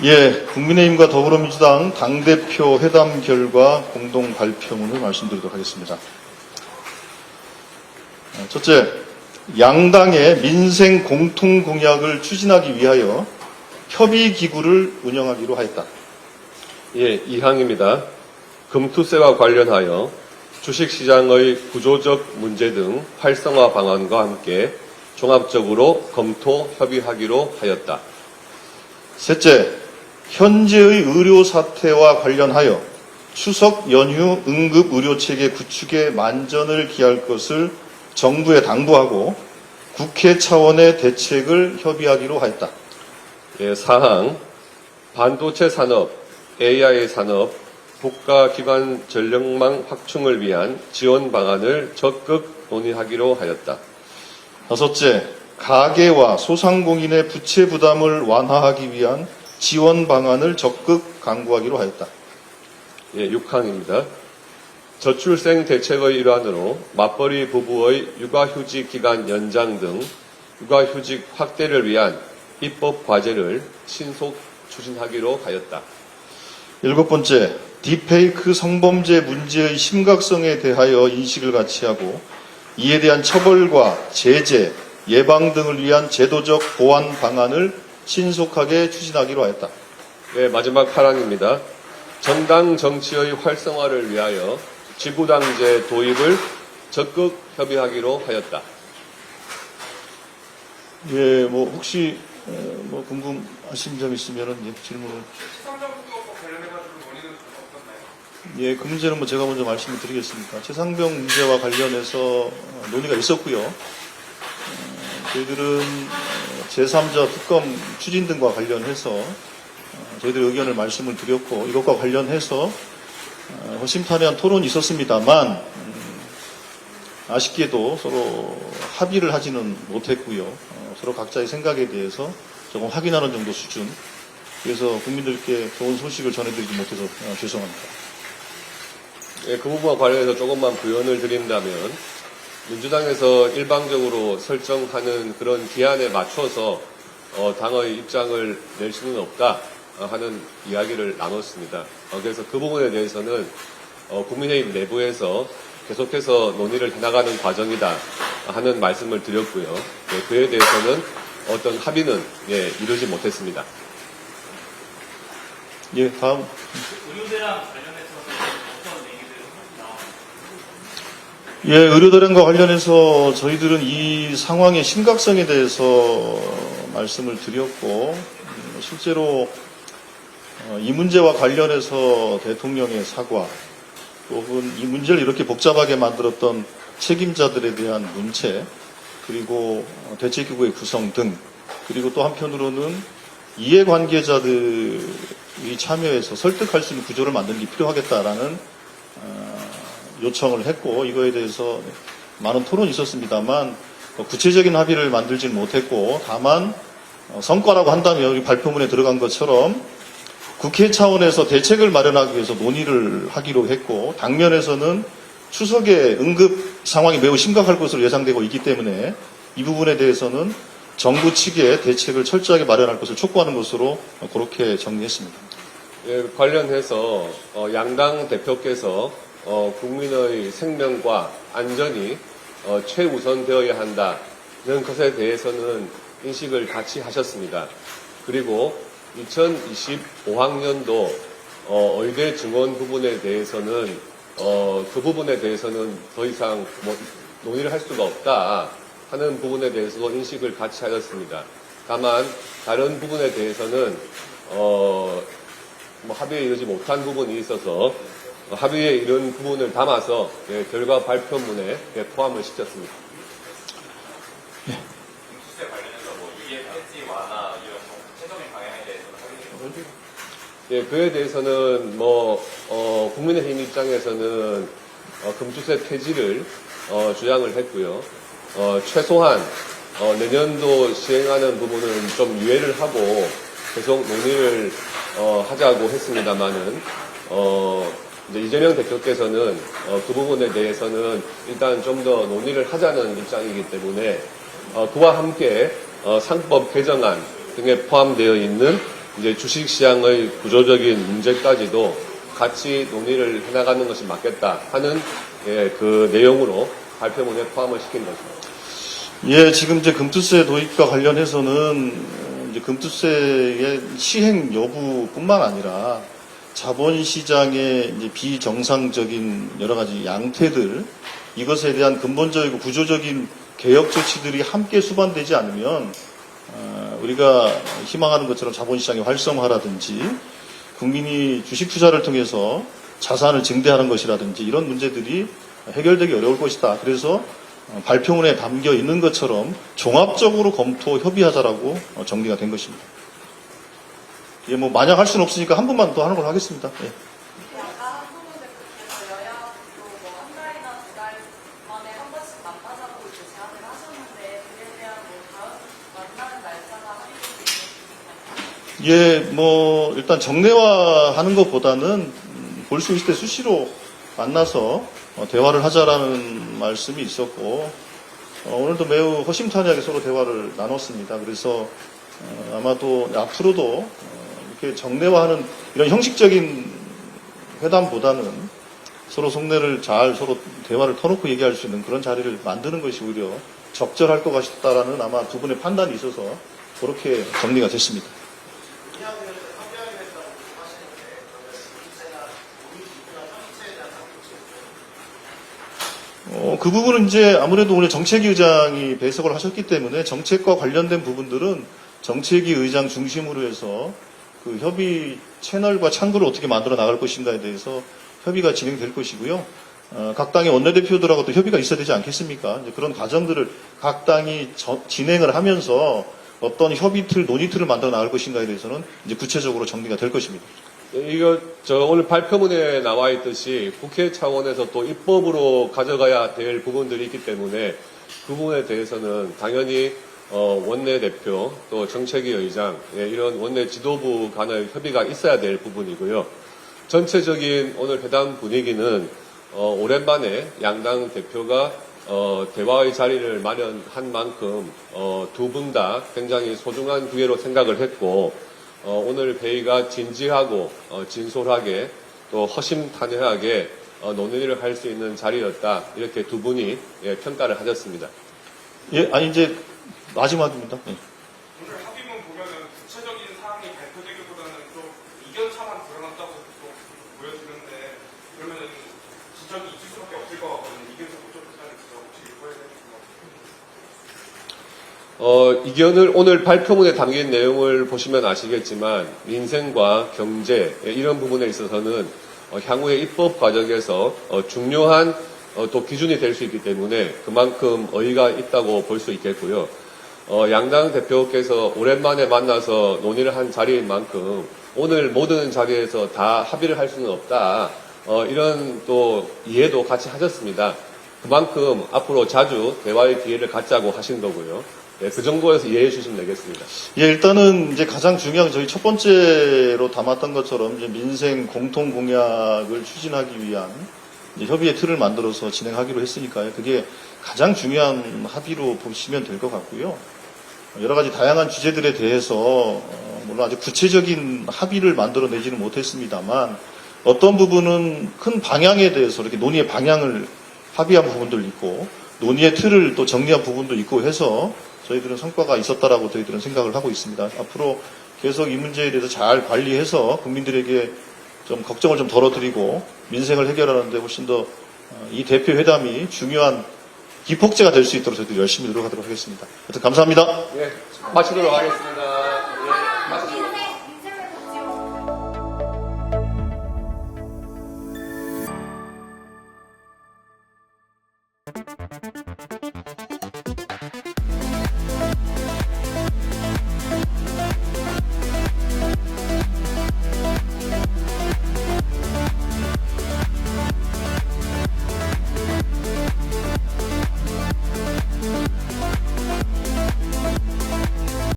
예, 국민의힘과 더불어민주당 당대표 회담 결과 공동 발표문을 말씀드리도록 하겠습니다. 첫째, 양당의 민생 공통 공약을 추진하기 위하여 협의기구를 운영하기로 하였다. 예, 이항입니다. 금투세와 관련하여 주식시장의 구조적 문제 등 활성화 방안과 함께 종합적으로 검토 협의하기로 하였다. 셋째, 현재의 의료 사태와 관련하여 추석 연휴 응급 의료체계 구축에 만전을 기할 것을 정부에 당부하고 국회 차원의 대책을 협의하기로 하였다. 예, 사항, 반도체 산업, AI 산업, 국가기관 전력망 확충을 위한 지원 방안을 적극 논의하기로 하였다. 다섯째, 가계와 소상공인의 부채 부담을 완화하기 위한 지원 방안을 적극 강구하기로 하였다. 예, 6항입니다. 저출생 대책의 일환으로 맞벌이 부부의 육아휴직 기간 연장 등 육아휴직 확대를 위한 입법 과제를 신속 추진하기로 하였다. 일곱 번째, 딥페이크 성범죄 문제의 심각성에 대하여 인식을 같이 하고 이에 대한 처벌과 제재, 예방 등을 위한 제도적 보완 방안을 신속하게 추진하기로 하였다. 예, 마지막 파랑입니다. 정당 정치의 활성화를 위하여 지구당제 도입을 적극 협의하기로 하였다. 예, 혹시 궁금하신 점 있으면 질문을. 예, 그 문제는 제가 먼저 말씀을 드리겠습니다. 최상병 문제와 관련해서 논의가 있었고요. 저희들은 제3자 특검 추진 등과 관련해서 저희들의 의견을 말씀을 드렸고 이것과 관련해서 허심탄회한 토론이 있었습니다만 아쉽게도 서로 합의를 하지는 못했고요. 서로 각자의 생각에 대해서 조금 확인하는 정도 수준. 그래서 국민들께 좋은 소식을 전해드리지 못해서 죄송합니다. 예, 그 부분과 관련해서 조금만 부연을 드린다면 민주당에서 일방적으로 설정하는 그런 기한에 맞춰서 당의 입장을 낼 수는 없다 하는 이야기를 나눴습니다. 그래서 그 부분에 대해서는 국민의힘 내부에서 계속해서 논의를 해나가는 과정이다 하는 말씀을 드렸고요. 예, 그에 대해서는 어떤 합의는 이루지 못했습니다. 예, 다음. 의료대랑 관련해서는 어떤 얘기들이 나왔나요? 예, 의료대란과 관련해서 저희들은 이 상황의 심각성에 대해서 말씀을 드렸고 실제로 이 문제와 관련해서 대통령의 사과 혹은 이 문제를 이렇게 복잡하게 만들었던 책임자들에 대한 문체 그리고 대책기구의 구성 등 그리고 또 한편으로는 이해관계자들이 참여해서 설득할 수 있는 구조를 만드는 게 필요하겠다라는 요청을 했고 이거에 대해서 많은 토론이 있었습니다만 구체적인 합의를 만들지는 못했고 다만 성과라고 한다면 여기 발표문에 들어간 것처럼 국회 차원에서 대책을 마련하기 위해서 논의를 하기로 했고 당면에서는 추석에 응급 상황이 매우 심각할 것으로 예상되고 있기 때문에 이 부분에 대해서는 정부 측의 대책을 철저하게 마련할 것을 촉구하는 것으로 그렇게 정리했습니다. 예, 관련해서 양당 대표께서 국민의 생명과 안전이 최우선되어야 한다는 것에 대해서는 인식을 같이 하셨습니다. 그리고 2025학년도 의대 증원 부분에 대해서는 그 부분에 대해서는 더 이상 논의를 할 수가 없다 하는 부분에 대해서도 인식을 같이 하였습니다. 다만 다른 부분에 대해서는 합의에 이르지 못한 부분이 있어서 합의에 이른 부분을 담아서 결과 발표문에 포함을 시켰습니다. 금투세 관련해서 이해 폐지 완화 이런 구체적인 방향에 대해서는 예, 그에 대해서는 국민의힘 입장에서는 금투세 폐지를 주장을 했고요. 최소한 내년도 시행하는 부분은 좀 유예를 하고 계속 논의를 하자고 했습니다만은 이제 이재명 대표께서는 그 부분에 대해서는 일단 좀 더 논의를 하자는 입장이기 때문에 그와 함께 상법 개정안 등에 포함되어 있는 이제 주식시장의 구조적인 문제까지도 같이 논의를 해나가는 것이 맞겠다 하는 그 내용으로 발표문에 포함을 시킨 것입니다. 예, 지금 이제 금투세 도입과 관련해서는 이제 금투세의 시행 여부뿐만 아니라 자본시장의 이제 비정상적인 여러 가지 양태들, 이것에 대한 근본적이고 구조적인 개혁 조치들이 함께 수반되지 않으면 우리가 희망하는 것처럼 자본시장의 활성화라든지 국민이 주식 투자를 통해서 자산을 증대하는 것이라든지 이런 문제들이 해결되기 어려울 것이다. 그래서 발표문에 담겨 있는 것처럼 종합적으로 검토 협의하자라고 정리가 된 것입니다. 예, 뭐 만약 할 수는 없으니까 한 번만 더 하는 걸로 하겠습니다. 예. 아까 한동훈 대표께서 여야로 한 달이나 두 달 만에 한 번씩 만나자고 이제 제안을 하셨는데 그에 대한 다음 만나는 날짜나 합의도 예, 뭐 일단 정례화하는 것보다는 볼 수 있을 때 수시로 만나서 대화를 하자라는 말씀이 있었고 오늘도 매우 허심탄회하게 서로 대화를 나눴습니다. 그래서 아마도 앞으로도 이렇게 정례화하는 이런 형식적인 회담보다는 서로 속내를 잘 서로 대화를 터놓고 얘기할 수 있는 그런 자리를 만드는 것이 오히려 적절할 것 같다라는 아마 두 분의 판단이 있어서 그렇게 정리가 됐습니다. 그 부분은 이제 아무래도 오늘 정책위 의장이 배석을 하셨기 때문에 정책과 관련된 부분들은 정책위 의장 중심으로 해서 그 협의 채널과 창구를 어떻게 만들어 나갈 것인가에 대해서 협의가 진행될 것이고요. 각 당의 원내대표들하고도 협의가 있어야 되지 않겠습니까? 이제 그런 과정들을 각 당이 진행을 하면서 어떤 협의 틀, 논의 틀을 만들어 나갈 것인가에 대해서는 이제 구체적으로 정리가 될 것입니다. 이거 오늘 발표문에 나와 있듯이 국회 차원에서 또 입법으로 가져가야 될 부분들이 있기 때문에 그 부분에 대해서는 당연히 원내대표 또 정책위 의장 이런 원내 지도부 간의 협의가 있어야 될 부분이고요. 전체적인 오늘 회담 분위기는 오랜만에 양당 대표가 대화의 자리를 마련한 만큼 두 분 다 굉장히 소중한 기회로 생각을 했고 오늘 회의가 진지하고 진솔하게 또 허심탄회하게 논의를 할 수 있는 자리였다. 이렇게 두 분이 평가를 하셨습니다. 예, 아니 이제 마지막입니다. 예. 오늘 합의문 보면은 구체적인 사항이 발표되기보다는 좀 이견차만 드러났다고 또 보여지는데 그러면은 지적이 있을 수밖에 없을 것 같거든요. 이견차 부족하다는 지적 혹시 읽어야 되는 것 같아요. 이견을 오늘 발표문에 담긴 내용을 보시면 아시겠지만 민생과 경제 이런 부분에 있어서는 향후의 입법 과정에서 중요한 또 기준이 될 수 있기 때문에 그만큼 의의가 있다고 볼 수 있겠고요. 양당 대표께서 오랜만에 만나서 논의를 한 자리인 만큼 오늘 모든 자리에서 다 합의를 할 수는 없다. 이런 또 이해도 같이 하셨습니다. 그만큼 앞으로 자주 대화의 기회를 갖자고 하신 거고요. 네, 그 정도에서 이해해 주시면 되겠습니다. 예, 일단은 이제 가장 중요한 저희 첫 번째로 담았던 것처럼 이제 민생 공통 공약을 추진하기 위한 이제 협의의 틀을 만들어서 진행하기로 했으니까요. 그게 가장 중요한 합의로 보시면 될 것 같고요. 여러 가지 다양한 주제들에 대해서 물론 아주 구체적인 합의를 만들어내지는 못했습니다만 어떤 부분은 큰 방향에 대해서 이렇게 논의의 방향을 합의한 부분도 있고 논의의 틀을 또 정리한 부분도 있고 해서 저희들은 성과가 있었다라고 저희들은 생각을 하고 있습니다. 앞으로 계속 이 문제에 대해서 잘 관리해서 국민들에게 좀 걱정을 좀 덜어드리고 민생을 해결하는데 훨씬 더 이 대표 회담이 중요한 기폭제가 될 수 있도록 저희들 열심히 노력하도록 하겠습니다. 하여튼 감사합니다. 네, 마치도록 하겠습니다. 인생을